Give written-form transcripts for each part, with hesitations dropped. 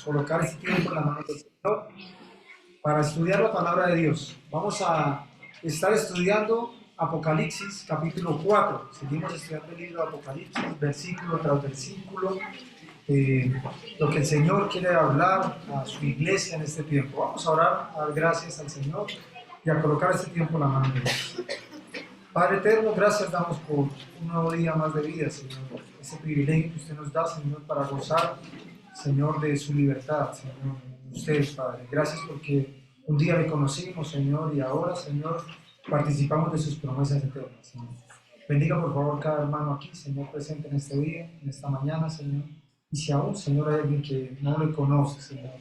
colocar este tiempo en la mano del Señor para estudiar la palabra de Dios. Vamos a estar estudiando Apocalipsis capítulo 4. Seguimos estudiando el libro de Apocalipsis, versículo tras versículo, lo que el Señor quiere hablar a su iglesia en este tiempo. Vamos a orar, a dar gracias al Señor y a colocar este tiempo en la mano de Dios. Padre eterno, gracias damos por un nuevo día más de vida, Señor. Ese privilegio que usted nos da, Señor, para gozar, Señor, de su libertad, Señor. Usted, Padre, gracias porque un día le conocimos, Señor, y ahora, Señor, participamos de sus promesas eternas, Señor. Bendiga, por favor, cada hermano aquí, Señor, presente en este día, en esta mañana, Señor. Y si aún, Señor, hay alguien que no le conoce, Señor,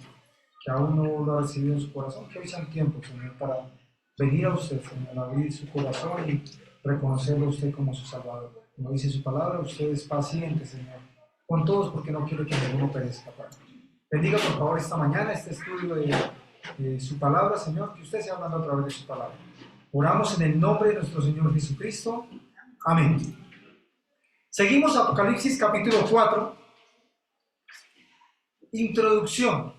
que aún no lo ha recibido en su corazón, que hoy sea el tiempo, Señor, para venir a usted, Señor, a abrir su corazón y reconocerlo a usted como su Salvador. Como dice su palabra, usted es paciente, Señor, con todos porque no quiere que ninguno perezca, Padre. Bendiga, por favor, esta mañana este estudio de su palabra, Señor, que usted sea hablando a través de su palabra. Oramos en el nombre de nuestro Señor Jesucristo. Amén. Seguimos Apocalipsis capítulo 4. Introducción.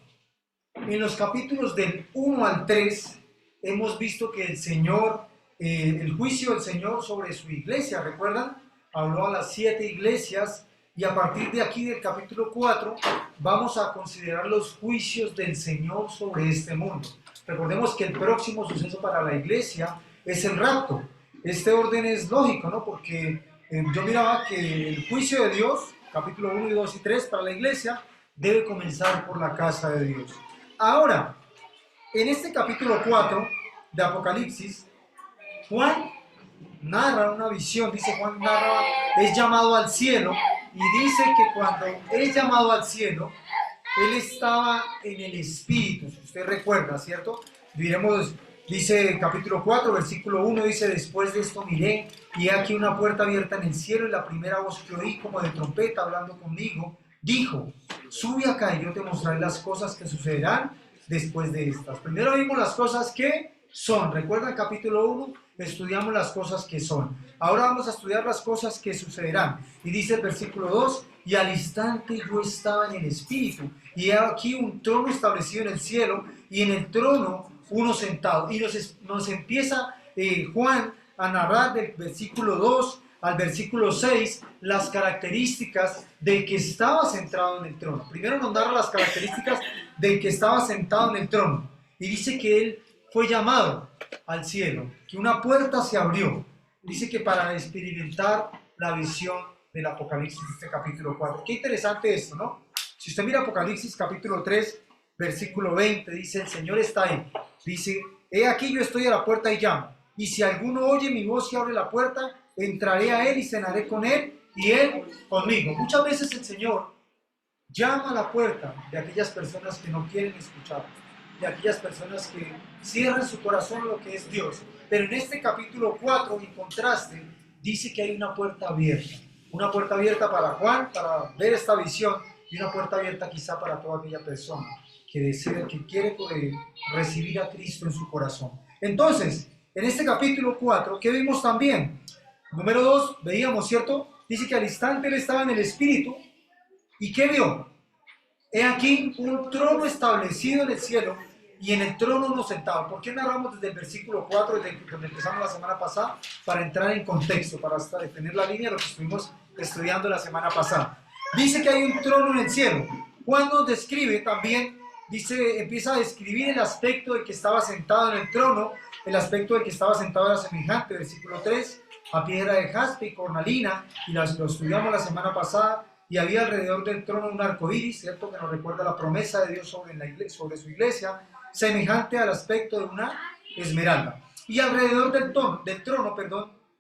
En los capítulos del 1 al 3 hemos visto que el Señor, el juicio del Señor sobre su iglesia, ¿recuerdan? Habló a las 7 iglesias y a partir de aquí del capítulo 4 vamos a considerar los juicios del Señor sobre este mundo. Recordemos que el próximo suceso para la iglesia es el rapto. Este orden es lógico, ¿no? Porque yo miraba que el juicio de Dios, capítulo 1 y 2 y 3 para la iglesia, debe comenzar por la casa de Dios. Ahora, en este capítulo 4 de Apocalipsis, Juan narra una visión, dice Juan narra, es llamado al cielo, y dice que cuando es llamado al cielo, él estaba en el Espíritu, si usted recuerda, ¿cierto? Diremos, dice capítulo 4, versículo 1, dice, después de esto miré, y aquí una puerta abierta en el cielo, y la primera voz que oí como de trompeta hablando conmigo, dijo, sube acá y yo te mostraré las cosas que sucederán después de estas. Primero vimos las cosas que son. Recuerda el capítulo 1, estudiamos las cosas que son. Ahora vamos a estudiar las cosas que sucederán. Y dice el versículo 2, y al instante yo estaba en el Espíritu, y he aquí un trono establecido en el cielo, y en el trono uno sentado. Y nos empieza Juan a narrar del versículo 2 al versículo 6 las características del que estaba sentado en el trono. Primero nos narra las características del que estaba sentado en el trono. Y dice que él fue llamado al cielo, que una puerta se abrió. Dice que para experimentar la visión del Apocalipsis de este capítulo 4. Qué interesante esto, ¿no? Si usted mira Apocalipsis capítulo 3, versículo 20, dice, el Señor está ahí. Dice, he aquí yo estoy a la puerta y llamo. Y si alguno oye mi voz y abre la puerta, entraré a él y cenaré con él y él conmigo. Muchas veces el Señor llama a la puerta de aquellas personas que no quieren escuchar, de aquellas personas que cierran su corazón a lo que es Dios. Pero en este capítulo 4, en contraste, dice que hay una puerta abierta para Juan, para ver esta visión, y una puerta abierta quizá para toda aquella persona que desea, que quiere recibir a Cristo en su corazón. Entonces, en este capítulo 4, ¿qué vimos también? Número 2, veíamos, ¿cierto? Dice que al instante él estaba en el Espíritu. ¿Y qué vio? He aquí un trono establecido en el cielo y en el trono uno sentado. ¿Por qué narramos desde el versículo 4, desde donde empezamos la semana pasada? Para entrar en contexto, para tener la línea de lo que estuvimos estudiando la semana pasada. Dice que hay un trono en el cielo. Juan nos describe también, empieza a describir el aspecto del que estaba sentado en el trono. El aspecto del que estaba sentado era semejante, versículo 3, a piedra de jaspe y cornalina, y lo estudiamos la semana pasada, y había alrededor del trono un arco iris, ¿cierto? Que nos recuerda la promesa de Dios sobre su iglesia, semejante al aspecto de una esmeralda. Y alrededor del trono,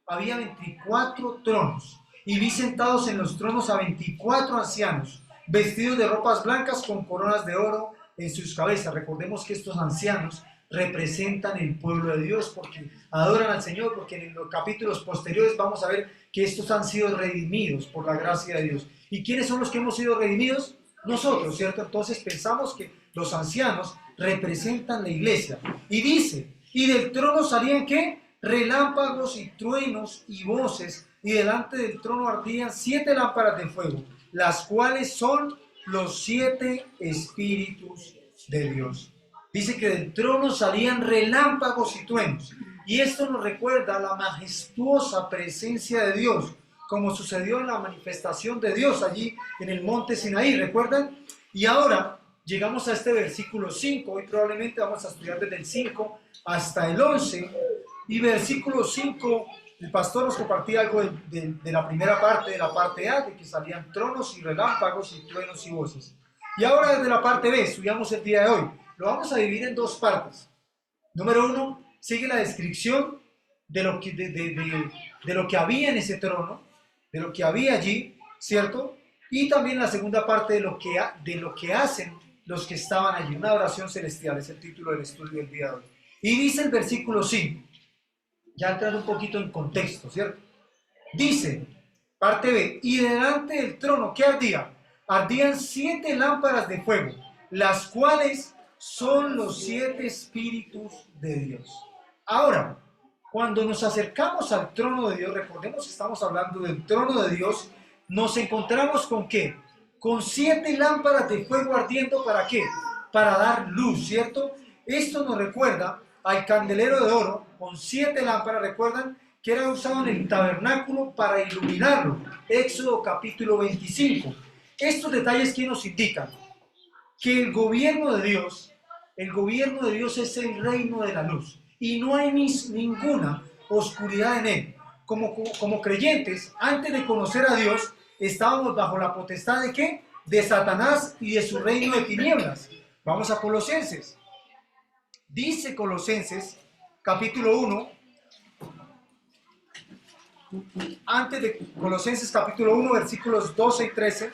había 24 tronos, y vi sentados en los tronos a 24 ancianos, vestidos de ropas blancas con coronas de oro en sus cabezas. Recordemos que estos ancianos representan el pueblo de Dios porque adoran al Señor, porque en los capítulos posteriores vamos a ver que estos han sido redimidos por la gracia de Dios. ¿Y quiénes son los que hemos sido redimidos? Nosotros, ¿cierto? Entonces pensamos que los ancianos representan la iglesia. Y dice, y del trono salían ¿qué? Relámpagos y truenos y voces, y delante del trono ardían 7 lámparas de fuego, las cuales son los 7 espíritus de Dios. Dice que del trono salían relámpagos y truenos. Y esto nos recuerda la majestuosa presencia de Dios, como sucedió en la manifestación de Dios allí en el monte Sinaí, ¿recuerdan? Y ahora llegamos a este versículo 5, hoy probablemente vamos a estudiar desde el 5 hasta el 11, y versículo 5, el pastor nos compartía algo de la primera parte, de la parte A, de que salían tronos y relámpagos y truenos y voces. Y ahora desde la parte B, estudiamos el día de hoy, lo vamos a dividir en 2 partes. Número 1, sigue la descripción de lo que había en ese trono, de lo que había allí, ¿cierto? Y también la segunda parte de lo que hacen los que estaban allí. Una oración celestial es el título del estudio del día de hoy. Y dice el versículo 5, ya entrando un poquito en contexto, ¿cierto? Dice, parte B, y delante del trono, ¿qué ardía? Ardían 7 lámparas de fuego, las cuales son los 7 espíritus de Dios. Ahora, cuando nos acercamos al trono de Dios, recordemos que estamos hablando del trono de Dios, nos encontramos con ¿qué? Con 7 lámparas de fuego ardiendo, ¿para qué? Para dar luz, ¿cierto? Esto nos recuerda al candelero de oro con 7 lámparas, ¿recuerdan? Que era usado en el tabernáculo para iluminarlo. Éxodo capítulo 25. Estos detalles que nos indican que el gobierno de Dios es el reino de la luz y no hay ninguna oscuridad en él. Como creyentes, antes de conocer a Dios, estábamos bajo la potestad ¿de qué? De Satanás y de su reino de tinieblas. Vamos a Colosenses. Dice Colosenses, capítulo 1, antes de Colosenses, capítulo 1, versículos 12 y 13.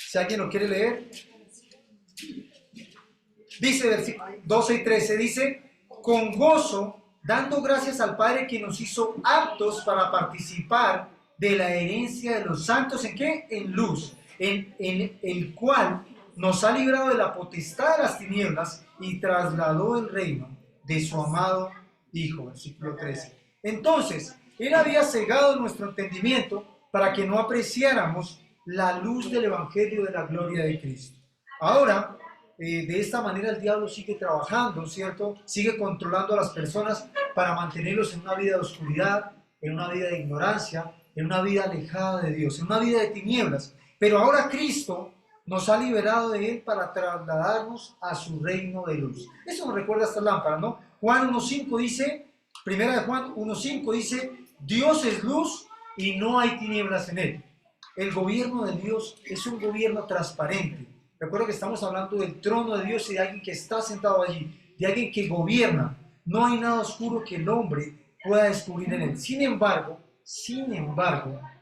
Si alguien lo quiere leer. Dice, versículos 12 y 13, dice, con gozo, dando gracias al Padre que nos hizo aptos para participar de la herencia de los santos, ¿en qué? En luz, en el cual nos ha librado de la potestad de las tinieblas y trasladó el reino de su amado Hijo, versículo 13. Entonces, Él había cegado nuestro entendimiento para que no apreciáramos la luz del Evangelio de la gloria de Cristo. Ahora, de esta manera el diablo sigue trabajando, ¿cierto? Sigue controlando a las personas para mantenerlos en una vida de oscuridad, en una vida de ignorancia, en una vida alejada de Dios, en una vida de tinieblas. Pero ahora Cristo nos ha liberado de él para trasladarnos a su reino de luz. Eso nos recuerda esta lámpara, ¿no? Juan 1.5 dice, primera de Juan 1.5 dice, Dios es luz y no hay tinieblas en él. El gobierno de Dios es un gobierno transparente. Recuerdo que estamos hablando del trono de Dios y de alguien que está sentado allí, de alguien que gobierna. No hay nada oscuro que el hombre pueda descubrir en él. Sin embargo,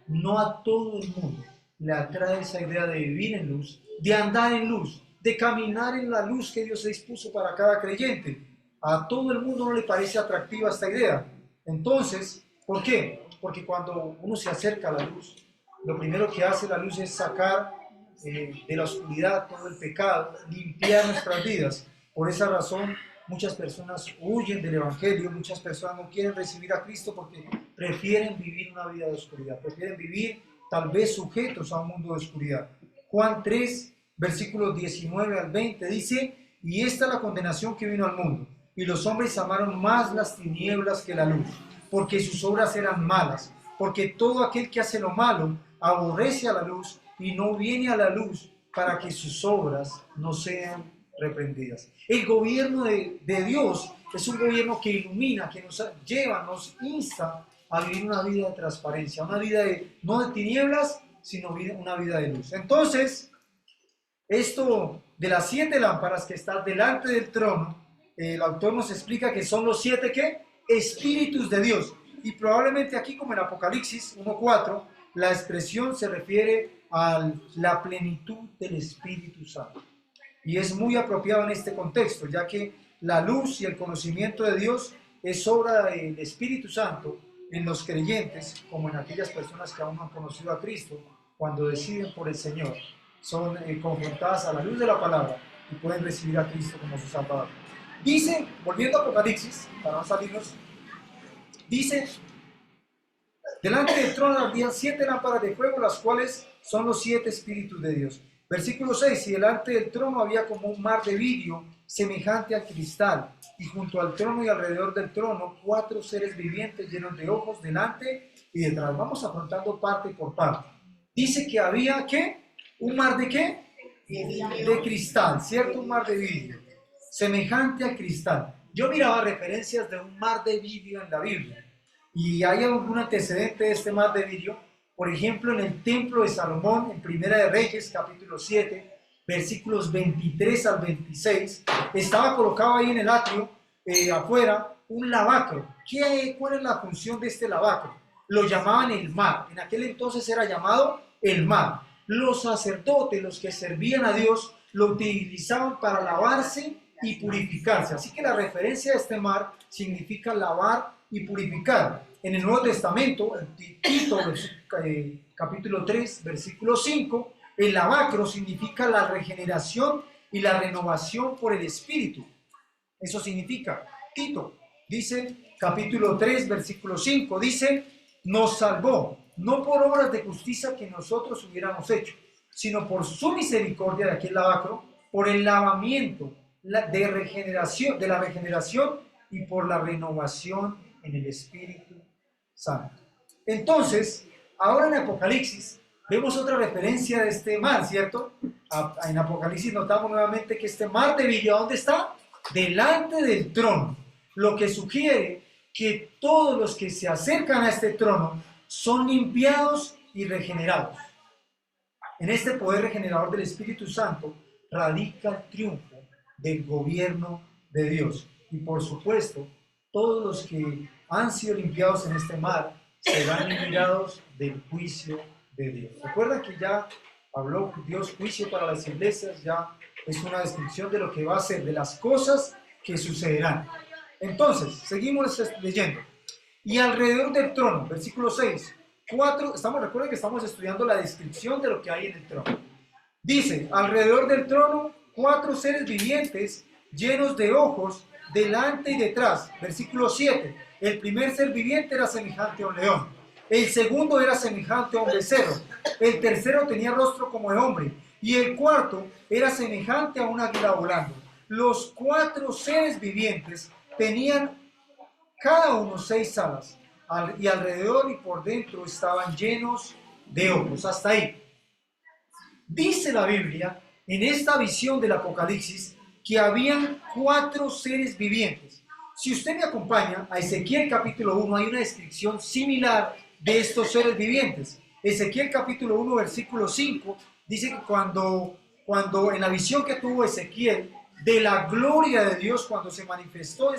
no a todo el mundo le atrae esa idea de vivir en luz, de andar en luz, de caminar en la luz que Dios dispuso para cada creyente. A todo el mundo no le parece atractiva esta idea. Entonces, ¿por qué? Porque cuando uno se acerca a la luz, lo primero que hace la luz es sacar de la oscuridad todo el pecado, limpiar nuestras vidas. Por esa razón, muchas personas huyen del Evangelio, muchas personas no quieren recibir a Cristo porque prefieren vivir una vida de oscuridad, prefieren vivir tal vez sujetos a un mundo de oscuridad. Juan 3, versículos 19 al 20 dice, y esta es la condenación que vino al mundo, y los hombres amaron más las tinieblas que la luz, porque sus obras eran malas, porque todo aquel que hace lo malo aborrece a la luz y no viene a la luz para que sus obras no sean reprendidas. El gobierno de Dios es un gobierno que ilumina, que nos lleva, nos insta a vivir una vida de transparencia, una vida no de tinieblas, sino una vida de luz. Entonces, esto de las 7 lámparas que están delante del trono, el autor nos explica que son los 7 ¿qué? Espíritus de Dios. Y probablemente aquí, como en Apocalipsis 1.4, la expresión se refiere a la plenitud del Espíritu Santo. Y es muy apropiado en este contexto, ya que la luz y el conocimiento de Dios es obra del Espíritu Santo en los creyentes, como en aquellas personas que aún no han conocido a Cristo, cuando deciden por el Señor, son confrontadas a la luz de la palabra y pueden recibir a Cristo como su Salvador. Dice, volviendo a Apocalipsis, para no salirnos, dice Delante del trono ardían 7 lámparas de fuego, las cuales son los 7 espíritus de Dios. Versículo 6, y delante del trono había como un mar de vidrio semejante al cristal, y junto al trono y alrededor del trono 4 seres vivientes llenos de ojos delante y detrás. Vamos afrontando parte por parte. Dice que había, ¿qué? ¿Un mar de qué? De cristal, ¿cierto? Un mar de vidrio, semejante al cristal. Yo miraba referencias de un mar de vidrio en la Biblia, y hay algún antecedente de este mar de vidrio. Por ejemplo, en el templo de Salomón, en Primera de Reyes, capítulo 7, versículos 23 al 26, estaba colocado ahí en el atrio, afuera, un lavacro. ¿Cuál es la función de este lavacro? Lo llamaban el mar. En aquel entonces era llamado el mar. Los sacerdotes, los que servían a Dios, lo utilizaban para lavarse y purificarse. Así que la referencia a este mar significa lavar y purificar. En el Nuevo Testamento, en Tito, capítulo 3, versículo 5, el lavacro significa la regeneración y la renovación por el Espíritu. Eso significa. Tito dice, capítulo 3, versículo 5, dice, nos salvó, no por obras de justicia que nosotros hubiéramos hecho, sino por su misericordia, de aquel lavacro, por el lavamiento de la regeneración y por la renovación en el Espíritu Santo. Entonces, ahora en Apocalipsis vemos otra referencia de este mar, ¿cierto? En Apocalipsis notamos nuevamente que este mar de vidrio, ¿dónde está? Delante del trono, lo que sugiere que todos los que se acercan a este trono son limpiados y regenerados. En este poder regenerador del Espíritu Santo radica el triunfo del gobierno de Dios. Y por supuesto, todos los que han sido limpiados en este mar serán liberados del juicio de Dios. Recuerda que ya habló Dios juicio para las iglesias, ya es una descripción de lo que va a ser, de las cosas que sucederán. Entonces, seguimos leyendo. Y alrededor del trono, versículo 6, recuerden que estamos estudiando la descripción de lo que hay en el trono. Dice, alrededor del trono, 4 seres vivientes llenos de ojos delante y detrás. Versículo 7, el primer ser viviente era semejante a un león. El segundo era semejante a un becerro. El tercero tenía rostro como de hombre. Y el cuarto era semejante a un águila volando. Los 4 seres vivientes tenían cada uno 6 alas, y alrededor y por dentro estaban llenos de ojos. Hasta ahí. Dice la Biblia, en esta visión del Apocalipsis, que habían 4 seres vivientes. Si usted me acompaña a Ezequiel capítulo 1, hay una descripción similar de estos seres vivientes. Ezequiel capítulo 1, versículo 5, dice que cuando en la visión que tuvo Ezequiel de la gloria de Dios, cuando se manifestó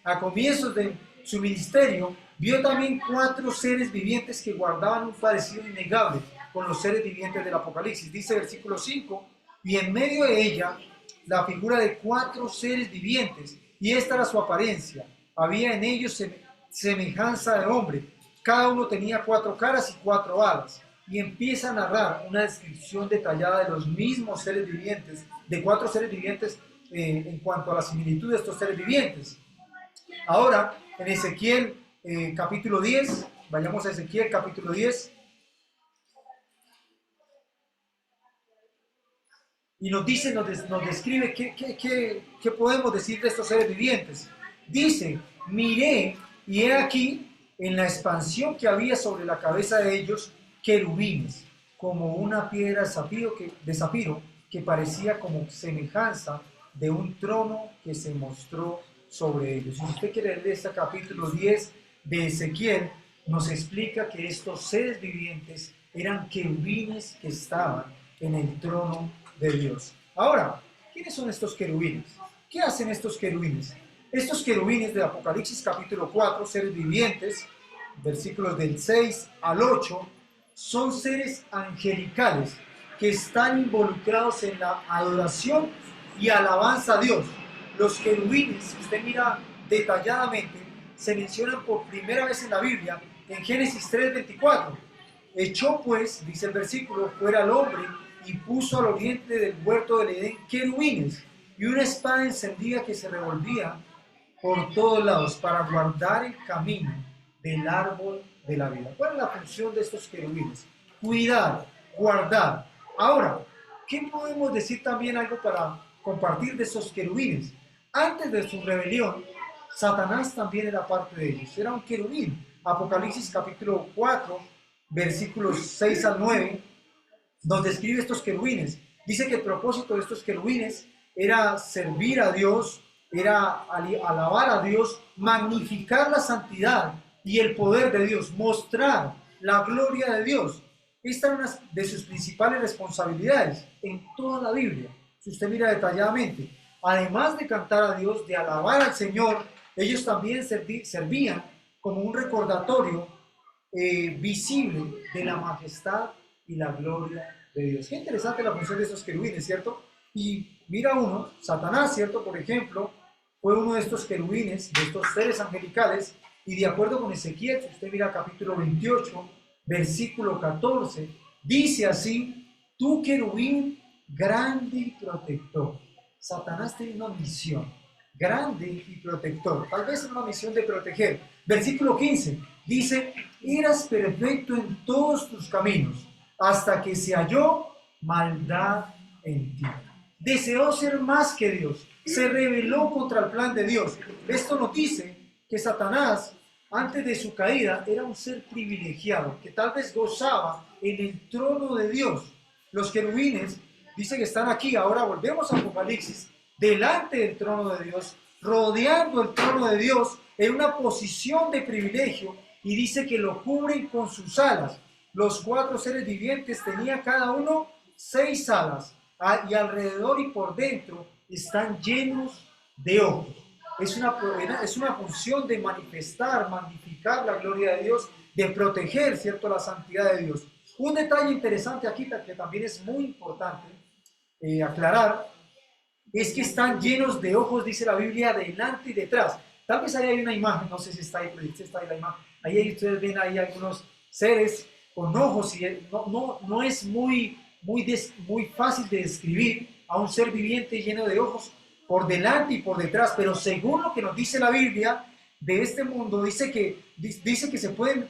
a comienzos de su ministerio, vio también 4 seres vivientes que guardaban un parecido innegable con los seres vivientes del Apocalipsis. Dice versículo 5, y en medio de ella la figura de 4 seres vivientes, y esta era su apariencia. Había en ellos semejanza de hombre. Cada uno tenía 4 caras y 4 alas. Y empieza a narrar una descripción detallada de los mismos seres vivientes, de 4 seres vivientes en cuanto a la similitud de estos seres vivientes. Ahora, en Ezequiel capítulo 10, vayamos a Ezequiel capítulo 10. Y nos dice, nos describe qué podemos decir de estos seres vivientes. Dice, miré y he aquí en la expansión que había sobre la cabeza de ellos querubines, como una piedra de zafiro que parecía como semejanza de un trono que se mostró sobre ellos. Si usted quiere leer este capítulo 10 de Ezequiel, nos explica que estos seres vivientes eran querubines que estaban en el trono de Dios. Ahora, ¿quiénes son estos querubines? ¿Qué hacen estos querubines? Estos querubines de Apocalipsis capítulo 4, seres vivientes, versículos del 6 al 8, son seres angelicales que están involucrados en la adoración y alabanza a Dios. Los querubines, si usted mira detalladamente, se mencionan por primera vez en la Biblia en Génesis 3:24. Echó pues, dice el versículo, fuera al hombre y puso al oriente del huerto del Edén querubines y una espada encendida que se revolvía por todos lados para guardar el camino del árbol de la vida. ¿Cuál es la función de estos querubines? Cuidar, guardar. Ahora, ¿qué podemos decir también algo para compartir de esos querubines? Antes de su rebelión, Satanás también era parte de ellos, era un querubín. Apocalipsis capítulo 4, versículos 6 al 9, nos describe estos querubines. Dice que el propósito de estos querubines era servir a Dios, era alabar a Dios, magnificar la santidad y el poder de Dios, mostrar la gloria de Dios. Esta era una de sus principales responsabilidades en toda la Biblia, si usted mira detalladamente. Además de cantar a Dios, de alabar al Señor, ellos también servían como un recordatorio visible de la majestad y la gloria de Dios. Qué interesante la función de estos querubines, ¿cierto? Y mira uno, Satanás, ¿cierto? Por ejemplo, fue uno de estos querubines, de estos seres angelicales, y de acuerdo con Ezequiel, si usted mira capítulo 28, versículo 14, dice así: tú querubín grande y protector. Satanás tiene una misión grande y protector, tal vez una misión de proteger. Versículo 15 dice: eras perfecto en todos tus caminos, hasta que se halló maldad en ti. Deseó ser más que Dios, se rebeló contra el plan de Dios. Esto nos dice que Satanás, antes de su caída, era un ser privilegiado, que tal vez gozaba en el trono de Dios. Los querubines dice que están aquí. Ahora volvemos a Apocalipsis, delante del trono de Dios, rodeando el trono de Dios en una posición de privilegio, y dice que lo cubren con sus alas. Los cuatro seres vivientes tenían cada uno 6 alas, y alrededor y por dentro están llenos de ojos. Es una función de manifestar, magnificar la gloria de Dios, de proteger, ¿cierto?, la santidad de Dios. Un detalle interesante aquí que también es muy importante aclarar, es que están llenos de ojos, dice la Biblia, delante y detrás. Tal vez ahí hay una imagen, no sé si está ahí, pero está ahí la imagen. Ahí ustedes ven ahí algunos seres con ojos, y no es muy fácil de describir a un ser viviente lleno de ojos por delante y por detrás, pero según lo que nos dice la Biblia de este mundo, dice que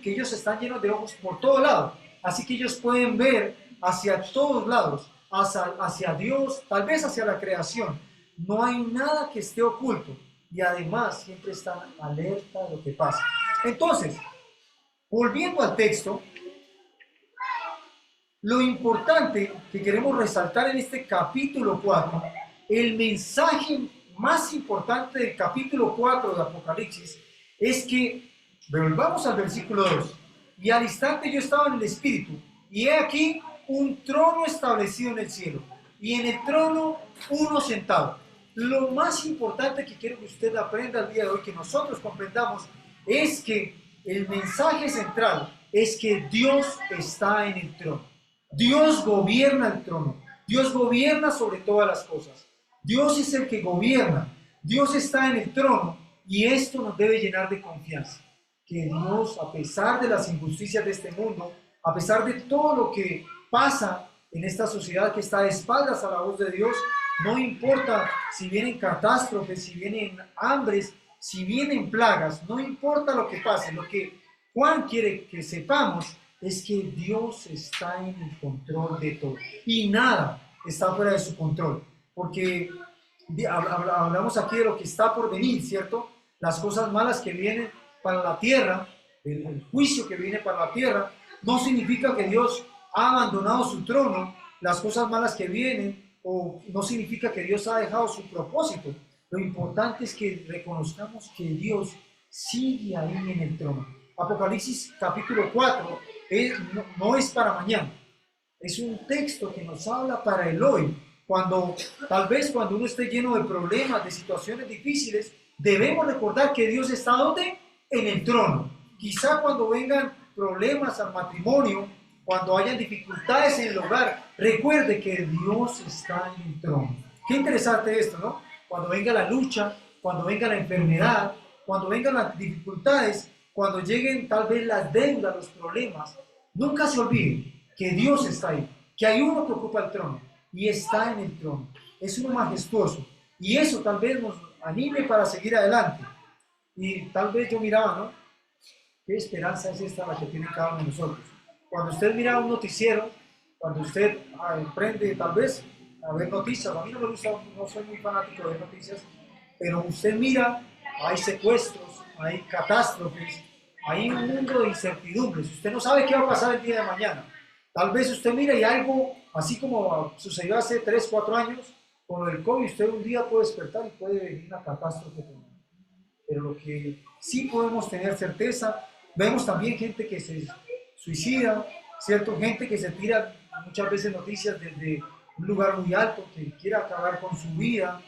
que ellos están llenos de ojos por todo lado, así que ellos pueden ver hacia todos lados, hacia Dios, tal vez hacia la creación. No hay nada que esté oculto, y además siempre están alerta de lo que pasa. Entonces, volviendo al texto, lo importante que queremos resaltar en este capítulo 4, el mensaje más importante del capítulo 4 de Apocalipsis, es que, volvamos al versículo 2, y al instante yo estaba en el Espíritu, y he aquí un trono establecido en el cielo, y en el trono uno sentado. Lo más importante que quiero que usted aprenda el día de hoy, que nosotros comprendamos, es que el mensaje central es que Dios está en el trono. Dios gobierna el trono. Dios gobierna sobre todas las cosas. Dios es el que gobierna. Dios está en el trono, y esto nos debe llenar de confianza. Que Dios, a pesar de las injusticias de este mundo, a pesar de todo lo que pasa en esta sociedad que está de espaldas a la voz de Dios, no importa si vienen catástrofes, si vienen hambres, si vienen plagas, no importa lo que pase. Lo que Juan quiere que sepamos es que Dios está en el control de todo, y nada está fuera de su control, porque hablamos aquí de lo que está por venir, ¿cierto? Las cosas malas que vienen para la tierra, el juicio que viene para la tierra, no significa que Dios ha abandonado su trono. Las cosas malas que vienen, o no significa que Dios ha dejado su propósito. Lo importante es que reconozcamos que Dios sigue ahí en el trono. Apocalipsis capítulo 4 no es para mañana, es un texto que nos habla para el hoy. Tal vez cuando uno esté lleno de problemas, de situaciones difíciles, debemos recordar que Dios está ¿dónde? En el trono. Quizá cuando vengan problemas al matrimonio, cuando hayan dificultades en el hogar, recuerde que Dios está en el trono. Qué interesante esto, ¿no? Cuando venga la lucha, cuando venga la enfermedad, cuando vengan las dificultades, cuando lleguen tal vez las deudas, los problemas, nunca se olvide que Dios está ahí, que hay uno que ocupa el trono y está en el trono. Es uno majestuoso, y eso tal vez nos anime para seguir adelante. Y tal vez yo miraba, ¿no? ¿Qué esperanza es esta la que tiene cada uno de nosotros? Cuando usted mira un noticiero, cuando usted emprende tal vez a ver noticias, a mí no me gusta, no soy muy fanático de ver noticias, pero usted mira, hay secuestros, hay catástrofes, hay un mundo de incertidumbres, usted no sabe qué va a pasar el día de mañana. Tal vez usted mira y algo, así como sucedió hace 3, 4 años, con el COVID, usted un día puede despertar y puede venir una catástrofe. Pero lo que sí podemos tener certeza, vemos también gente que se suicida, ¿cierto? Gente que se tira muchas veces noticias desde un lugar muy alto, que quiere acabar con su vida.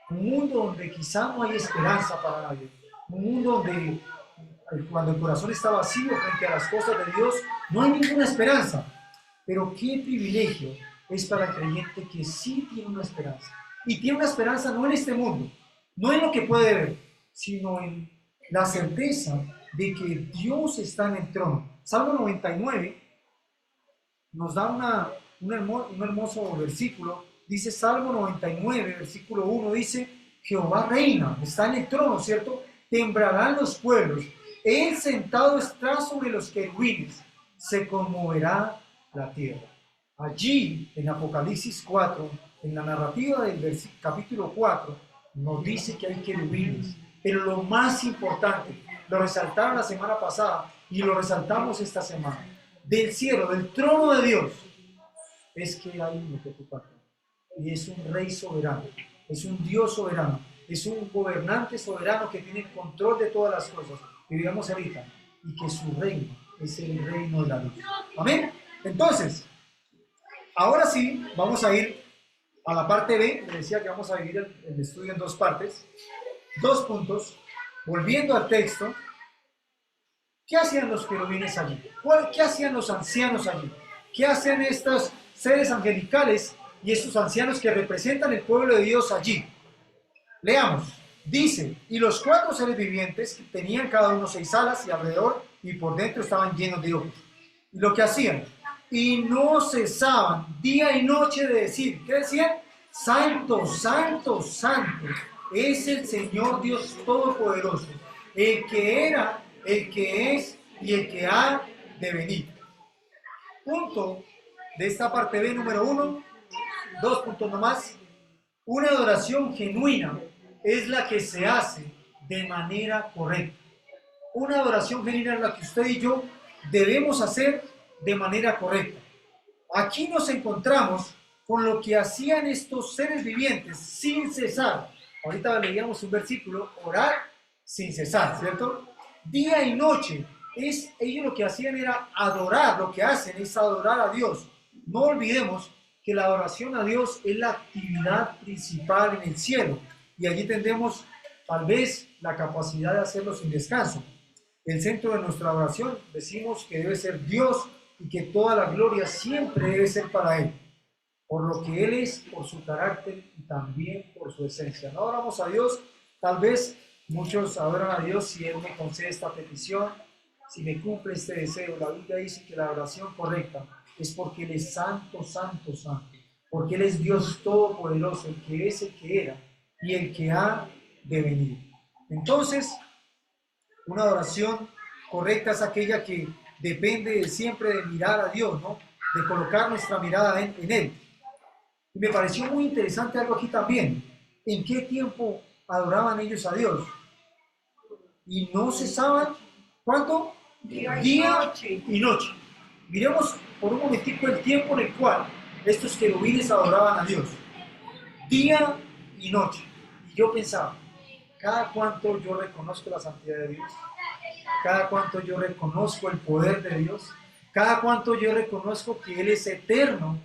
Un mundo donde quizá no hay esperanza para nadie. Un mundo donde cuando el corazón está vacío frente a las cosas de Dios, no hay ninguna esperanza. Pero qué privilegio es para el creyente que sí tiene una esperanza. Y tiene una esperanza no en este mundo, no en lo que puede ver, sino en la certeza de que Dios está en el trono. Salmo 99 nos da un hermoso versículo. Dice Salmo 99, versículo 1, dice, Jehová reina, está en el trono, ¿cierto? Temblarán los pueblos. Él sentado está sobre los querubines, se conmoverá la tierra. Allí, en Apocalipsis 4, en la narrativa del capítulo 4, nos dice que hay querubines. Pero lo más importante, lo resaltaron la semana pasada y lo resaltamos esta semana, del cielo, del trono de Dios, es que hay uno que ocupa. Y es un rey soberano, es un Dios soberano, es un gobernante soberano que tiene control de todas las cosas que vivimos ahorita, y que su reino es el reino de la luz. Amén. Entonces, ahora sí, vamos a ir a la parte B. Le decía que vamos a dividir el estudio en dos partes, 2 puntos. Volviendo al texto, ¿qué hacían los querubines allí? ¿Qué hacían los ancianos allí? ¿Qué hacen estos seres angelicales y estos ancianos que representan el pueblo de Dios allí? Leamos. Dice, y los 4 seres vivientes que tenían cada uno 6 alas y alrededor y por dentro estaban llenos de ojos. Y lo que hacían, y no cesaban día y noche de decir, ¿qué decían? Santo, santo, santo, es el Señor Dios Todopoderoso, el que era, el que es y el que ha de venir. Punto de esta parte B número 1, 2 puntos nomás. Una adoración genuina es la que se hace de manera correcta. Una adoración genuina es la que usted y yo debemos hacer de manera correcta. Aquí nos encontramos con lo que hacían estos seres vivientes sin cesar. Ahorita leíamos un versículo, orar sin cesar, ¿cierto? Día y noche. Ellos lo que hacían era adorar, lo que hacen es adorar a Dios. No olvidemos que la adoración a Dios es la actividad principal en el cielo. Y allí tendremos tal vez la capacidad de hacerlo sin descanso. El centro de nuestra adoración decimos que debe ser Dios y que toda la gloria siempre debe ser para Él, por lo que Él es, por su carácter y también por su esencia. No adoramos a Dios, tal vez muchos adoran a Dios si Él me concede esta petición, si me cumple este deseo. La Biblia dice que la oración correcta es porque Él es santo, santo, santo, porque Él es Dios todopoderoso, el que es, el que era y el que ha de venir. Entonces, una adoración correcta es aquella que depende siempre de mirar a Dios, ¿no? De colocar nuestra mirada en Él. Y me pareció muy interesante algo aquí también. ¿En qué tiempo adoraban ellos a Dios? Y no cesaban, ¿cuánto? Día y noche. Miremos por un momentico el tiempo en el cual estos querubines adoraban a Dios. Día y noche. Y yo pensaba, cada cuánto yo reconozco la santidad de Dios, cada cuánto yo reconozco el poder de Dios, cada cuánto yo reconozco que Él es eterno,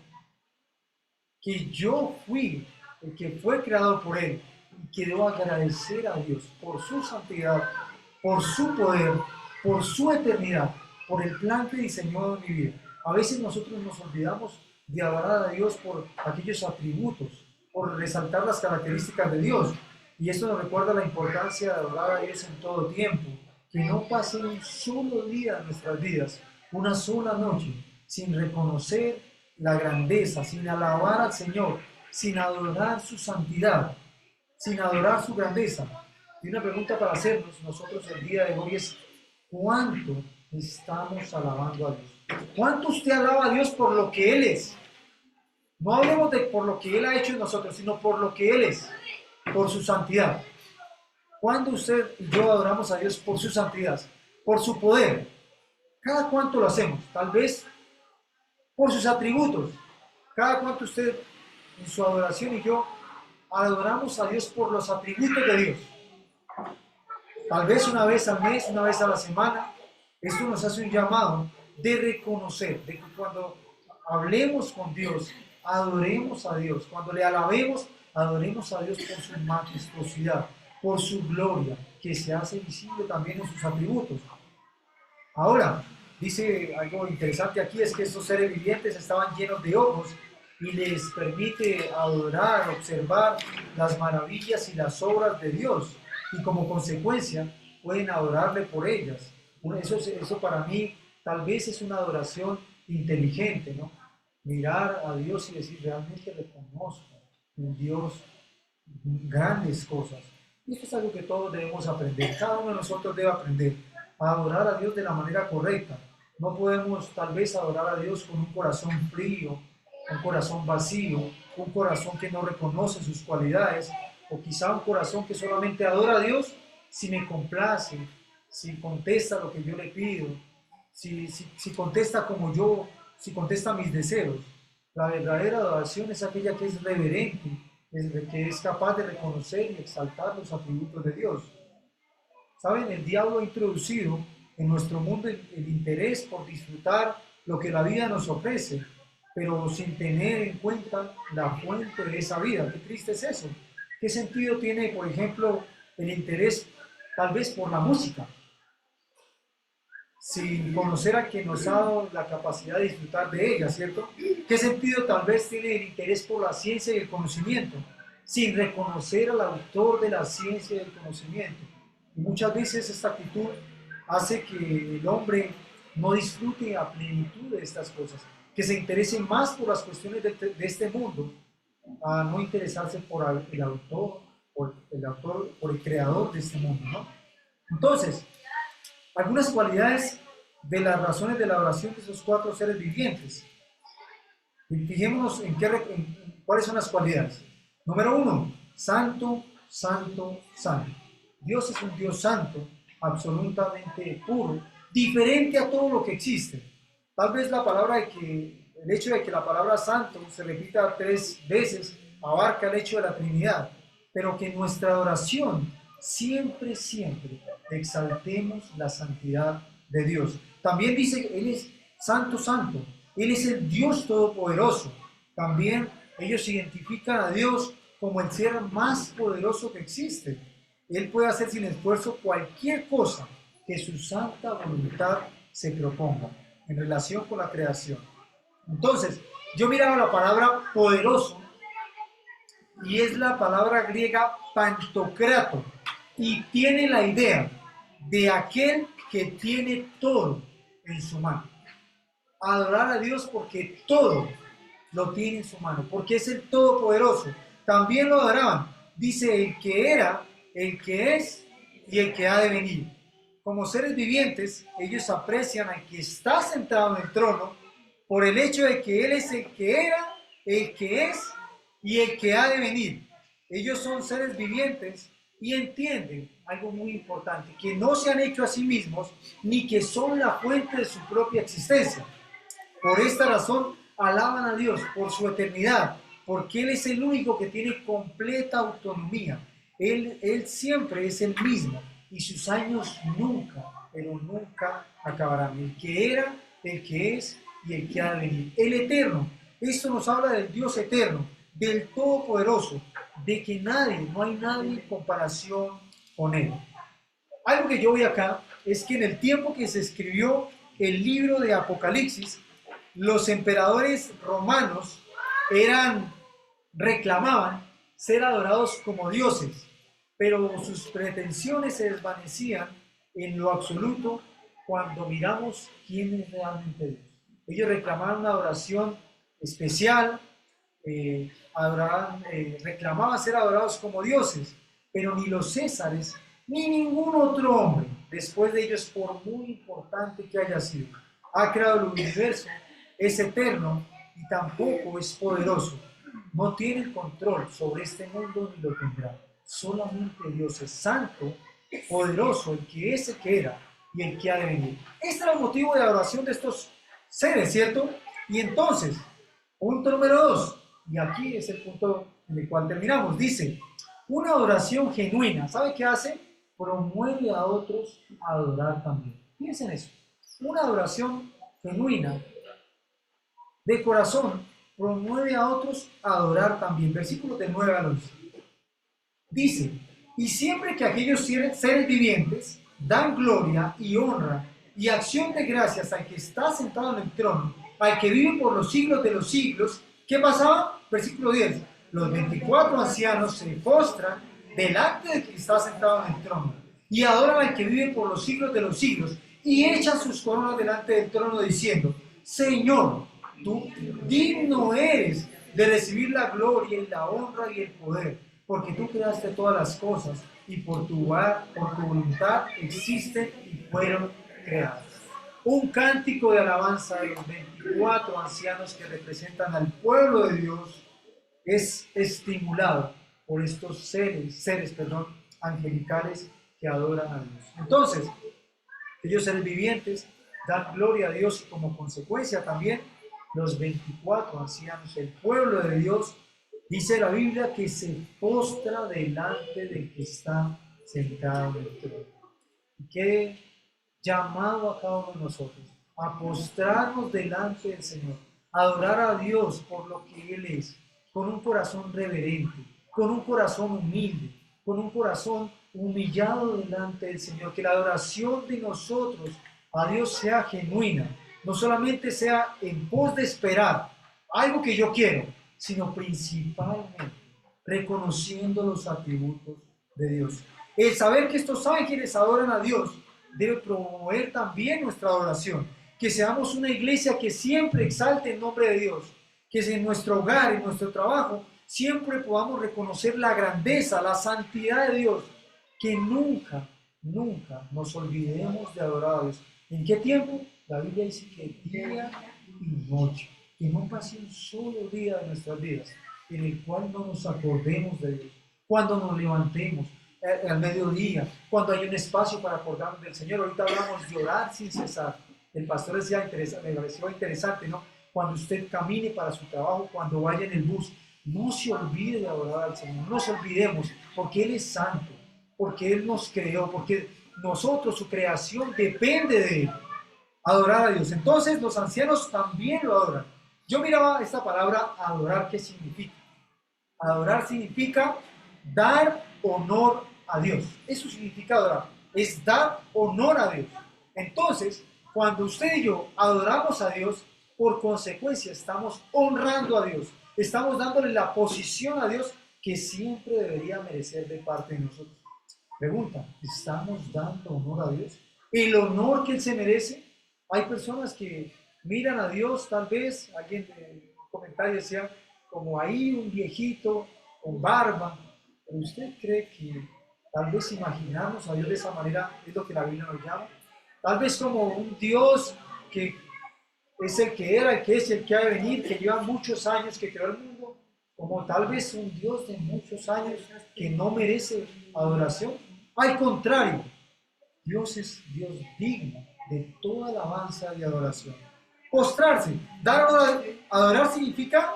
que yo fui el que fue creado por Él y que debo agradecer a Dios por su santidad, por su poder, por su eternidad, por el plan que diseñó en mi vida. A veces nosotros nos olvidamos de adorar a Dios por aquellos atributos, por resaltar las características de Dios. Y esto nos recuerda la importancia de adorar a Dios en todo tiempo, que no pase un solo día en nuestras vidas, una sola noche, sin reconocer la grandeza, sin alabar al Señor, sin adorar su santidad, sin adorar su grandeza. Y una pregunta para hacernos nosotros el día de hoy es, ¿Cuánto estamos alabando a Dios? ¿Cuánto usted alaba a Dios por lo que Él es? No hablemos de por lo que Él ha hecho en nosotros, sino por lo que Él es, por su santidad. ¿Cuándo usted y yo adoramos a Dios por su santidad, por su poder? ¿Cada cuánto lo hacemos? Tal vez por sus atributos. ¿Cada cuánto usted en su adoración y yo adoramos a Dios por los atributos de Dios? Tal vez una vez al mes, una vez a la semana. Esto nos hace un llamado de reconocer, de que cuando hablemos con Dios, adoremos a Dios. Cuando le alabemos, adoremos a Dios por su majestuosidad, por su gloria, que se hace visible también en sus atributos. Ahora, dice algo interesante aquí, es que estos seres vivientes estaban llenos de ojos y les permite adorar, observar las maravillas y las obras de Dios, y como consecuencia pueden adorarle por ellas. Eso para mí tal vez es una adoración inteligente, ¿no? Mirar a Dios y decir, realmente reconozco en Dios grandes cosas. Y esto es algo que todos debemos aprender, cada uno de nosotros debe aprender a adorar a Dios de la manera correcta. No podemos tal vez adorar a Dios con un corazón frío, un corazón vacío, un corazón que no reconoce sus cualidades, o quizá un corazón que solamente adora a Dios si me complace, si contesta lo que yo le pido, si contesta como yo, si contesta mis deseos. La verdadera adoración es aquella que es reverente, que es capaz de reconocer y exaltar los atributos de Dios. ¿Saben? El diablo ha introducido en nuestro mundo el interés por disfrutar lo que la vida nos ofrece, pero sin tener en cuenta la fuente de esa vida. Qué triste es eso. ¿Qué sentido tiene, por ejemplo, el interés tal vez por la música, sin conocer a quien nos ha dado la capacidad de disfrutar de ella, ¿cierto? ¿Qué sentido tal vez tiene el interés por la ciencia y el conocimiento, sin reconocer al autor de la ciencia y el conocimiento? Y muchas veces esta actitud hace que el hombre no disfrute a plenitud de estas cosas, que se interese más por las cuestiones de este mundo, a no interesarse por el autor, por el creador de este mundo, ¿no? Entonces, algunas cualidades de las razones de la oración de esos cuatro seres vivientes. Y fijémonos en cuáles son las cualidades. Número uno, santo, santo, santo. Dios es un Dios santo, absolutamente puro, diferente a todo lo que existe. Tal vez el hecho de que la palabra santo se repita 3 veces abarca el hecho de la Trinidad, pero que en nuestra adoración siempre, siempre exaltemos la santidad de Dios. También dice, Él es santo, santo. Él es el Dios todopoderoso. También ellos identifican a Dios como el ser más poderoso que existe. Él puede hacer sin esfuerzo cualquier cosa que su santa voluntad se proponga en relación con la creación. Entonces, yo miraba la palabra poderoso y es la palabra griega pantocrato, y tiene la idea de aquel que tiene todo en su mano. Adorar a Dios porque todo lo tiene en su mano, porque es el todopoderoso. También lo adoraban, dice, el que era, el que es y el que ha de venir. Como seres vivientes, ellos aprecian al que está sentado en el trono por el hecho de que Él es el que era, el que es y el que ha de venir. Ellos son seres vivientes y entienden algo muy importante, que no se han hecho a sí mismos ni que son la fuente de su propia existencia. Por esta razón alaban a Dios por su eternidad, porque Él es el único que tiene completa autonomía. Él siempre es el mismo y sus años nunca, pero nunca acabarán. El que era, el que es y el que ha de venir. El eterno. Esto nos habla del Dios eterno, del Todopoderoso, de que no hay nadie en comparación con Él. Algo que yo veo acá es que en el tiempo que se escribió el libro de Apocalipsis, los emperadores romanos reclamaban ser adorados como dioses, pero sus pretensiones se desvanecían en lo absoluto cuando miramos quién es realmente Dios. Ellos reclamaban una adoración especial, reclamaban ser adorados como dioses, pero ni los césares ni ningún otro hombre después de ellos, por muy importante que haya sido. Ha creado el universo, es eterno y tampoco es poderoso. No tiene el control sobre este mundo ni lo tendrá. Solamente Dios es santo, poderoso, el que es, el que era y el que ha de venir. Este era el motivo de adoración de estos seres, ¿cierto? Y entonces, punto número 2, y aquí es el punto en el cual terminamos, dice, una adoración genuina, ¿sabe qué hace? Promueve a otros a adorar también. Piensen eso, una adoración genuina, de corazón, promueve a otros a adorar también. Versículo del 9 al 11. Dice, y siempre que aquellos seres vivientes dan gloria y honra y acción de gracias al que está sentado en el trono, al que vive por los siglos de los siglos, ¿qué pasaba? Versículo 10. Los 24 ancianos se postran delante del que está sentado en el trono y adoran al que vive por los siglos de los siglos y echan sus coronas delante del trono diciendo, Señor, tú digno eres de recibir la gloria y la honra y el poder, porque tú creaste todas las cosas y por tu voluntad existen y fueron creadas. Un cántico de alabanza de los 24 ancianos que representan al pueblo de Dios es estimulado por estos seres, angelicales que adoran a Dios. Entonces, aquellos seres vivientes dan gloria a Dios y como consecuencia también los 24 ancianos, el pueblo de Dios, dice la Biblia que se postra delante del que está sentado en el trono. Y qué llamado a cada uno de nosotros a postrarnos delante del Señor, a adorar a Dios por lo que Él es, con un corazón reverente, con un corazón humilde, con un corazón humillado delante del Señor, que la adoración de nosotros a Dios sea genuina, no solamente sea en pos de esperar algo que yo quiero, sino principalmente reconociendo los atributos de Dios. El saber que estos ángeles adoran a Dios debe promover también nuestra adoración, que seamos una iglesia que siempre exalte el nombre de Dios, que en nuestro hogar, en nuestro trabajo, siempre podamos reconocer la grandeza, la santidad de Dios, que nunca nos olvidemos de adorar a Dios. ¿En qué tiempo? La Biblia dice que día y noche, que no pase un solo día de nuestras vidas en el cual no nos acordemos de Dios. Cuando nos levantemos al mediodía, cuando hay un espacio para acordarnos del Señor. Ahorita hablamos de orar sin cesar. El pastor decía, me pareció interesante, ¿no? Cuando usted camine para su trabajo, cuando vaya en el bus, no se olvide de adorar al Señor. No nos olvidemos, porque Él es santo, porque Él nos creó, porque nosotros, su creación, depende de Él. Adorar a Dios. Entonces los ancianos también lo adoran. Yo miraba esta palabra adorar, ¿qué significa? Adorar significa dar honor a Dios. Eso significa adorar. Es dar honor a Dios. Entonces, cuando usted y yo adoramos a Dios, por consecuencia estamos honrando a Dios. Estamos dándole la posición a Dios que siempre debería merecer de parte de nosotros. Pregunta, ¿estamos dando honor a Dios? ¿El honor que Él se merece? Hay personas que miran a Dios, tal vez, alguien en un comentario decía, como ahí un viejito con barba, pero ¿usted cree que tal vez imaginarnos a Dios de esa manera es lo que la Biblia nos llama? Tal vez como un Dios que es el que era, el que es, el que ha de venir, que lleva muchos años que creó el mundo, como tal vez un Dios de muchos años que no merece adoración. Al contrario, Dios es Dios digno de toda alabanza y adoración. Postrarse, dar honor adorar significa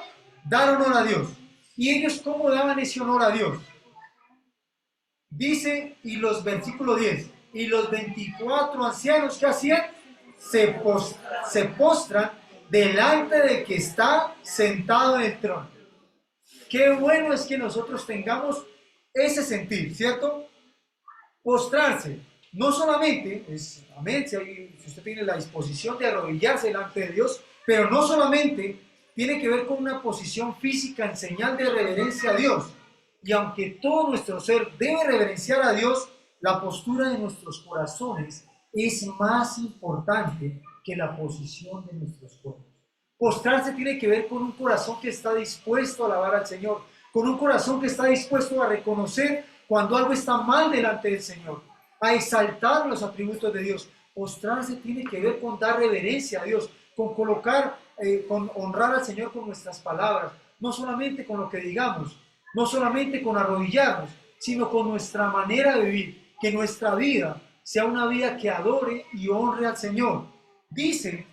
dar honor a Dios. ¿Y ellos cómo daban ese honor a Dios? Dice, y los versículos 10, y los 24 ancianos que hacían, se postran delante del que está sentado en el trono. Qué bueno es que nosotros tengamos ese sentir, ¿cierto? Postrarse, no solamente, amén, si usted tiene la disposición de arrodillarse delante de Dios, pero no solamente tiene que ver con una posición física en señal de reverencia a Dios. Y aunque todo nuestro ser debe reverenciar a Dios, la postura de nuestros corazones es más importante que la posición de nuestros cuerpos. Postrarse tiene que ver con un corazón que está dispuesto a alabar al Señor, con un corazón que está dispuesto a reconocer cuando algo está mal delante del Señor. a exaltar los atributos de Dios. Postrarse tiene que ver con dar reverencia a Dios, con colocar, con honrar al Señor con nuestras palabras, no solamente con lo que digamos, no solamente con arrodillarnos, sino con nuestra manera de vivir, que nuestra vida sea una vida que adore y honre al Señor. Dice,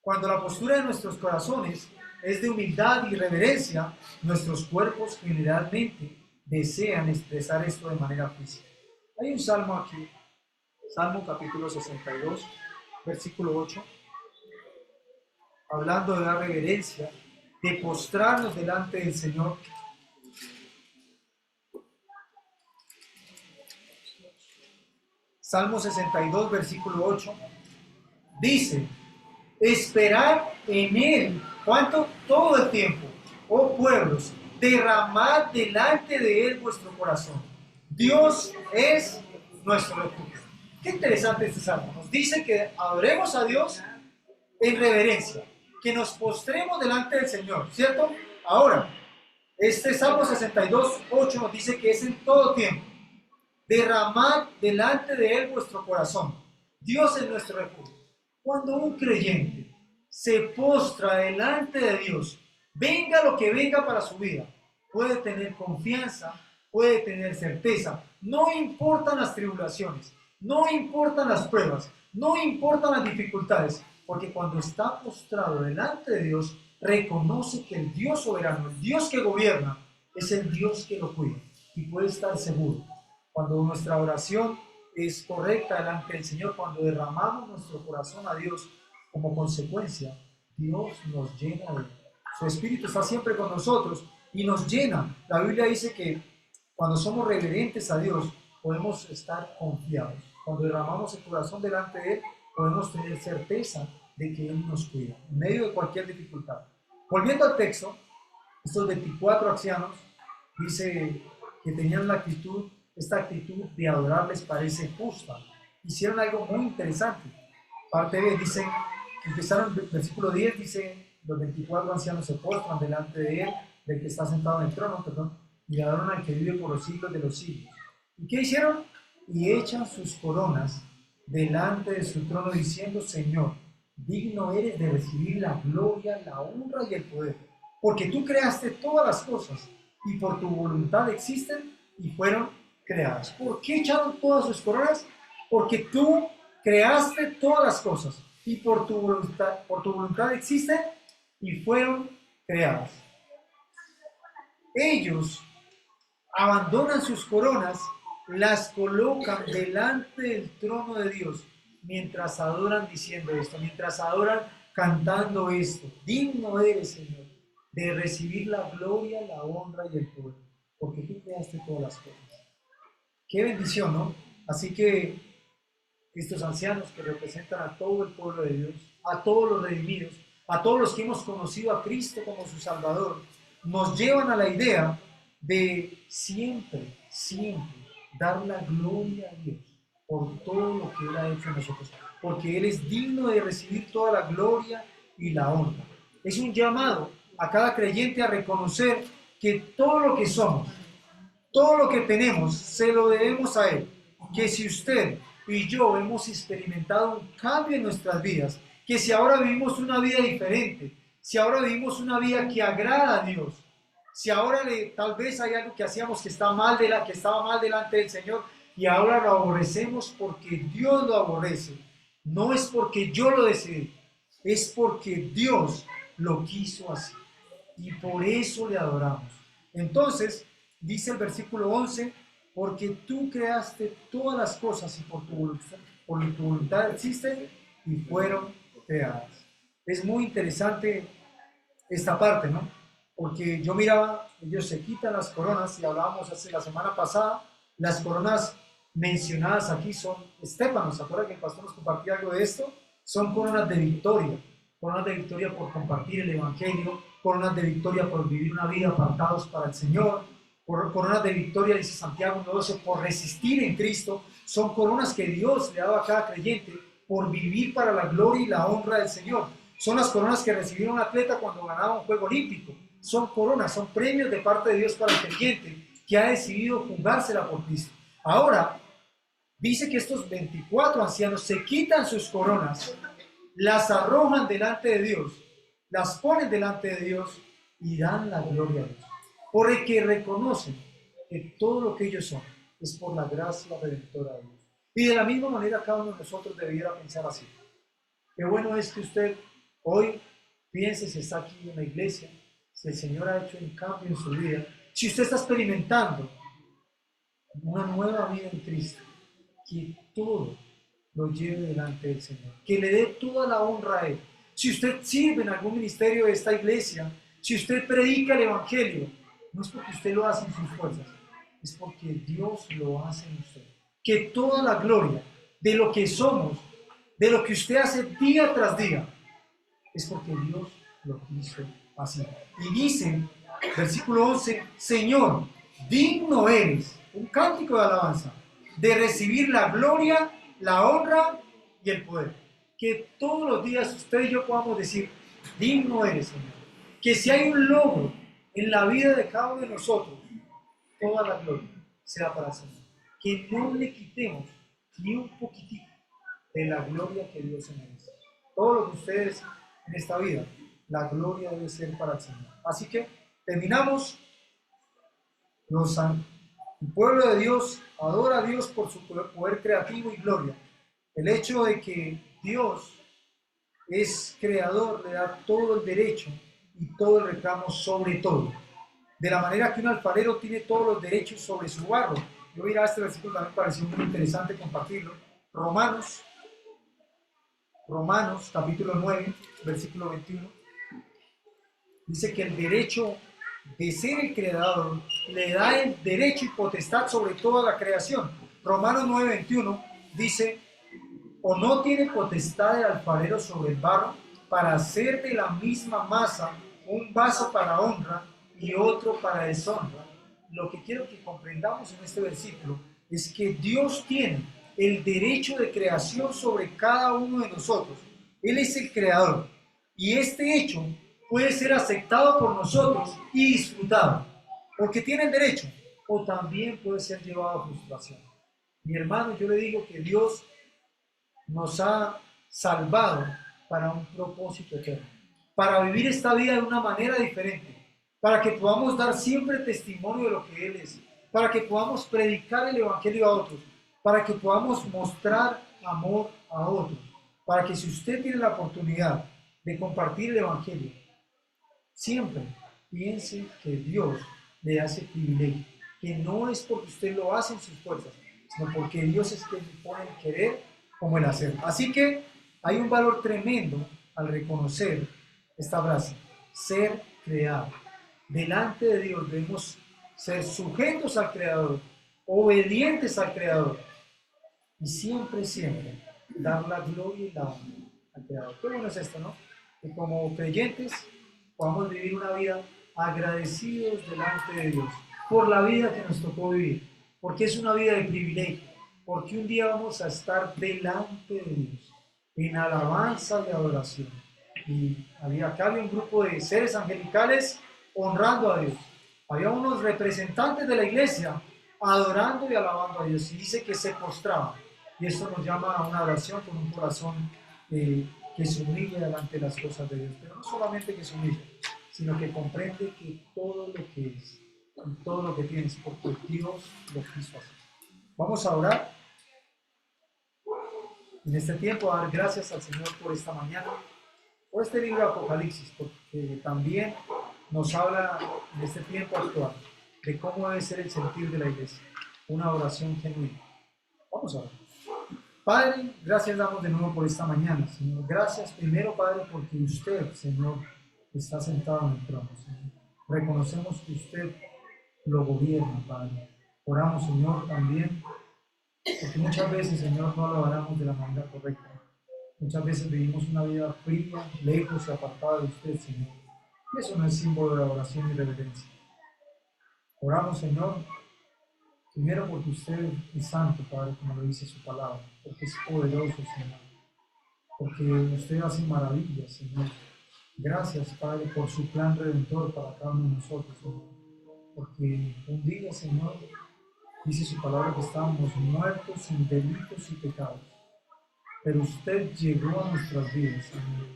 cuando la postura de nuestros corazones es de humildad y reverencia, nuestros cuerpos generalmente desean expresar esto de manera física. Hay un salmo aquí, Salmo capítulo 62, versículo 8, hablando de la reverencia, de postrarnos delante del Señor. Salmo 62, versículo 8, dice, esperad en Él, ¿cuánto? Todo el tiempo, oh pueblos, derramad delante de Él vuestro corazón. Dios es nuestro refugio. Qué interesante este salmo. Nos dice que adoremos a Dios en reverencia, que nos postremos delante del Señor, ¿cierto? Ahora, este Salmo 62, 8 nos dice que es en todo tiempo. Derramad delante de Él vuestro corazón. Dios es nuestro refugio. Cuando un creyente se postra delante de Dios, venga lo que venga para su vida, puede tener confianza, puede tener certeza. No importan las tribulaciones, no importan las pruebas, no importan las dificultades, porque cuando está postrado delante de Dios, reconoce que el Dios soberano, el Dios que gobierna, es el Dios que lo cuida y puede estar seguro. Cuando nuestra oración es correcta delante del Señor, cuando derramamos nuestro corazón a Dios, como consecuencia, Dios nos llena de Él. Su Espíritu está siempre con nosotros y nos llena. La Biblia dice que cuando somos reverentes a Dios, podemos estar confiados. Cuando derramamos el corazón delante de Él, podemos tener certeza de que Él nos cuida, en medio de cualquier dificultad. Volviendo al texto, estos 24 ancianos, dice que tenían esta actitud de adorar les parece justa. Hicieron algo muy interesante. Parte B dice, empezaron, versículo 10 dice, los 24 ancianos se postran delante de Él, del que está sentado en el trono, y adoran al que vive por los siglos de los siglos. ¿Y qué hicieron? Y echan sus coronas delante de su trono diciendo, Señor, digno eres de recibir la gloria, la honra y el poder, porque tú creaste todas las cosas y por tu voluntad existen y fueron creadas. ¿Por qué echaron todas sus coronas? Porque tú creaste todas las cosas y por tu voluntad existen y fueron creadas. Ellos abandonan sus coronas, las colocan delante del trono de Dios, mientras adoran diciendo esto, mientras adoran cantando esto. Digno eres, Señor, de recibir la gloria, la honra y el poder, porque tú creaste todas las cosas. Qué bendición, ¿no? Así que estos ancianos que representan a todo el pueblo de Dios, a todos los redimidos, a todos los que hemos conocido a Cristo como su Salvador, nos llevan a la idea de siempre dar la gloria a Dios por todo lo que Él ha hecho en nosotros, porque Él es digno de recibir toda la gloria y la honra. Es un llamado a cada creyente a reconocer que todo lo que somos, todo lo que tenemos, se lo debemos a Él. Que si usted y yo hemos experimentado un cambio en nuestras vidas, que si ahora vivimos una vida diferente, si ahora vivimos una vida que agrada a Dios, si ahora tal vez hay algo que hacíamos que estaba mal delante del Señor y ahora lo aborrecemos porque Dios lo aborrece, no es porque yo lo decidí, es porque Dios lo quiso así y por eso le adoramos. Entonces, dice el versículo 11, porque tú creaste todas las cosas y por tu voluntad existen y fueron creadas. Es muy interesante esta parte, ¿no? Porque yo miraba, ellos se quitan las coronas y hablábamos hace la semana pasada, las coronas mencionadas aquí son estéfanos. ¿Se acuerdan que el pastor nos compartía algo de esto? Son coronas de victoria por compartir el evangelio, coronas de victoria por vivir una vida apartados para el Señor, coronas de victoria, dice Santiago 1:12, por resistir en Cristo. Son coronas que Dios le ha dado a cada creyente por vivir para la gloria y la honra del Señor. Son las coronas que recibió un atleta cuando ganaba un juego olímpico. Son coronas, son premios de parte de Dios para el creyente que ha decidido jugársela por Cristo. Ahora, dice que estos 24 ancianos se quitan sus coronas, las arrojan delante de Dios, las ponen delante de Dios y dan la gloria a Dios. Porque reconocen que todo lo que ellos son es por la gracia redentora de Dios. Y de la misma manera cada uno de nosotros debiera pensar así. Qué bueno es que usted hoy piense si está aquí en la iglesia, si el Señor ha hecho un cambio en su vida, si usted está experimentando una nueva vida en Cristo, que todo lo lleve delante del Señor, que le dé toda la honra a Él. Si usted sirve en algún ministerio de esta iglesia, si usted predica el Evangelio, no es porque usted lo hace en sus fuerzas, es porque Dios lo hace en usted. Que toda la gloria de lo que somos, de lo que usted hace día tras día, es porque Dios lo quiso así. Y dice, versículo 11, Señor, digno eres, un cántico de alabanza, de recibir la gloria, la honra y el poder. Que todos los días usted y yo podamos decir, digno eres, Señor. Que si hay un logro en la vida de cada uno de nosotros, toda la gloria sea para el Señor. Que no le quitemos ni un poquitito de la gloria que Dios se merece. Todos los de ustedes en esta vida, la gloria debe ser para el Señor. Así que terminamos. El pueblo de Dios adora a Dios por su poder creativo y gloria. El hecho de que Dios es creador le da todo el derecho y todo el reclamo sobre todo. De la manera que un alfarero tiene todos los derechos sobre su barro. Yo voy a ir a este versículo, también me pareció muy interesante compartirlo. Romanos capítulo 9, versículo 21. Dice que el derecho de ser el creador le da el derecho y potestad sobre toda la creación. Romanos 9, 21 dice, ¿o no tiene potestad el alfarero sobre el barro para hacer de la misma masa un vaso para honra y otro para deshonra? Lo que quiero que comprendamos en este versículo es que Dios tiene el derecho de creación sobre cada uno de nosotros. Él es el creador y este hecho puede ser aceptado por nosotros y disfrutado, porque tiene el derecho, o también puede ser llevado a frustración. Mi hermano, yo le digo que Dios nos ha salvado para un propósito eterno, para vivir esta vida de una manera diferente, para que podamos dar siempre testimonio de lo que Él es, para que podamos predicar el Evangelio a otros, para que podamos mostrar amor a otros, para que si usted tiene la oportunidad de compartir el Evangelio, siempre piense que Dios le hace privilegio, que no es porque usted lo hace en sus fuerzas, sino porque Dios es quien pone el querer como el hacer. Así que hay un valor tremendo al reconocer esta frase, ser creado. Delante de Dios debemos ser sujetos al Creador, obedientes al Creador y siempre, siempre dar la gloria y la honra al Creador. Qué bueno es esto, ¿no? Que como creyentes podamos vivir una vida agradecidos delante de Dios por la vida que nos tocó vivir, porque es una vida de privilegio, porque un día vamos a estar delante de Dios en alabanza y adoración. Y acá había un grupo de seres angelicales honrando a Dios. Había unos representantes de la iglesia adorando y alabando a Dios. Y dice que se postraban. Y esto nos llama a una oración con un corazón que se humilla delante de las cosas de Dios. Pero no solamente que se humilla, sino que comprende que todo lo que es y todo lo que tiene es porque Dios lo quiso hacer. Vamos a orar en este tiempo, a dar gracias al Señor por esta mañana, por este libro de Apocalipsis, porque también nos habla en este tiempo actual de cómo debe ser el sentir de la iglesia, una oración genuina. Vamos a orar. Padre, gracias damos de nuevo por esta mañana, Señor. Gracias primero, Padre, porque usted, Señor, está sentado en el trono, Señor. Reconocemos que usted lo gobierna, Padre. Oramos, Señor, también, porque muchas veces, Señor, no lo hagamos de la manera correcta. Muchas veces vivimos una vida fría, lejos y apartada de usted, Señor. Y eso no es símbolo de oración y reverencia. Oramos, Señor, primero porque usted es santo, Padre, como lo dice su palabra, porque es poderoso, Señor, porque usted hace maravillas, Señor. Gracias, Padre, por su plan redentor para cada uno de nosotros, Señor. Porque un día, Señor, Dice su palabra que estábamos muertos en delitos y pecados, pero usted llegó a nuestras vidas, Señor,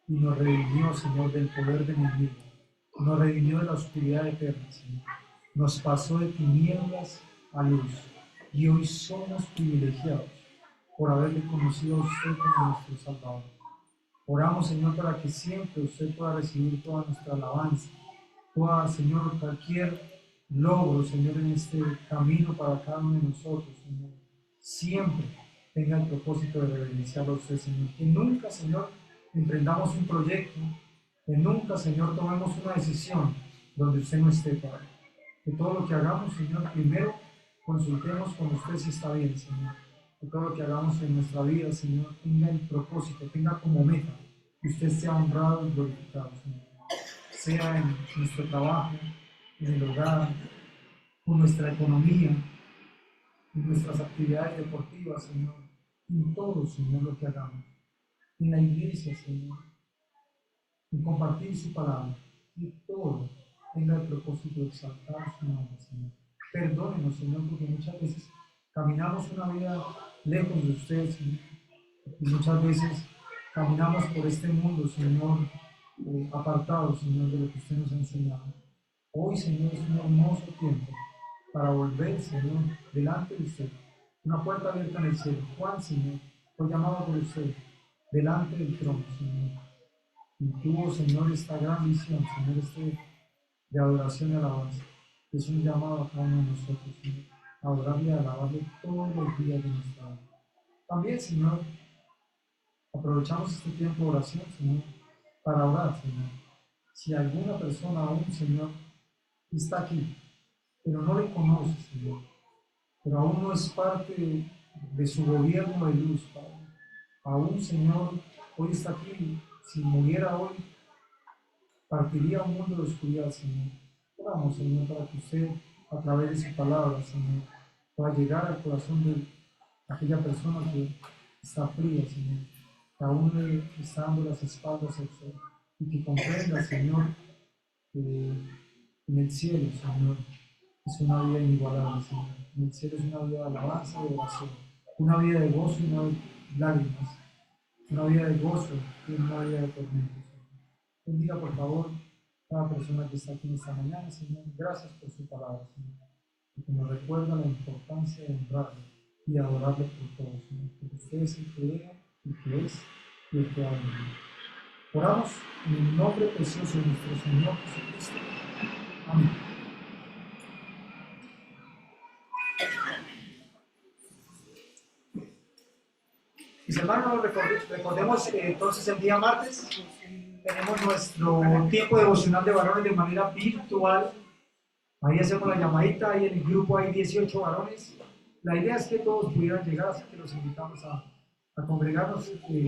y nos redimió, Señor, del poder del enemigo, nos redimió de la oscuridad eterna, Señor, nos pasó de tinieblas a luz, y hoy somos privilegiados por haberle conocido a usted como nuestro Salvador. Oramos, Señor, para que siempre usted pueda recibir toda nuestra alabanza, toda, Señor, cualquier logro, Señor, en este camino para cada uno de nosotros, Señor. Siempre tenga el propósito de reverenciarlo a usted, Señor. Que nunca, Señor, emprendamos un proyecto, que nunca, Señor, tomemos una decisión donde usted no esté, Padre. Que todo lo que hagamos, Señor, primero consultemos con usted si está bien, Señor. Que todo lo que hagamos en nuestra vida, Señor, tenga el propósito, tenga como meta que usted sea honrado y glorificado, Señor. Sea en nuestro trabajo, en el hogar, con nuestra economía, en nuestras actividades deportivas, Señor, en todo, Señor, lo que hagamos. En la iglesia, Señor, en compartir su palabra, que todo tenga el propósito de exaltar su nombre, Señor. Perdónenos, Señor, porque muchas veces caminamos una vida lejos de usted, Señor. Y muchas veces caminamos por este mundo, Señor, apartados, Señor, de lo que usted nos ha enseñado. Hoy, Señor, es un hermoso tiempo para volver, Señor, delante de usted. Una puerta abierta en el cielo. Juan, Señor, fue llamado por usted delante del trono, Señor. Y tuvo, Señor, esta gran visión, Señor, de adoración y alabanza. Es un llamado a cada uno de nosotros, Señor, a adorarle y a alabarle todos los días de nuestra vida. También, Señor, aprovechamos este tiempo de oración, Señor, para orar, Señor. Si alguna persona aún, Señor, está aquí, pero no le conoce, Señor, pero aún no es parte de su gobierno de luz, Padre. Aún, Señor, hoy está aquí. Si muriera hoy, partiría un mundo de oscuridad, Señor. Oramos, Señor, para que usted, a través de su palabra, Señor, pueda llegar al corazón de aquella persona que está fría, Señor, que aún le está dando las espaldas al sol, y que comprenda, Señor, que en el cielo, Señor, es una vida inigualable, Señor. En el cielo es una vida de alabanza y de oración, una vida de gozo y no de lágrimas, una vida de gozo y una vida de tormento, Señor. Bendiga, por favor, cada persona que está aquí en esta mañana, Señor. Gracias por su palabra, Señor, porque nos recuerda la importancia de honrarle y adorarle por todo, Señor, porque usted es el que era, el que es y el que va a venir. Oramos en el nombre precioso de nuestro Señor Jesucristo. Amén. Mis hermanos, recordemos entonces el día martes tenemos nuestro tiempo devocional de varones de manera virtual. Ahí hacemos la llamadita, ahí en el grupo hay 18 varones. La idea es que todos pudieran llegar, así que los invitamos a congregarnos.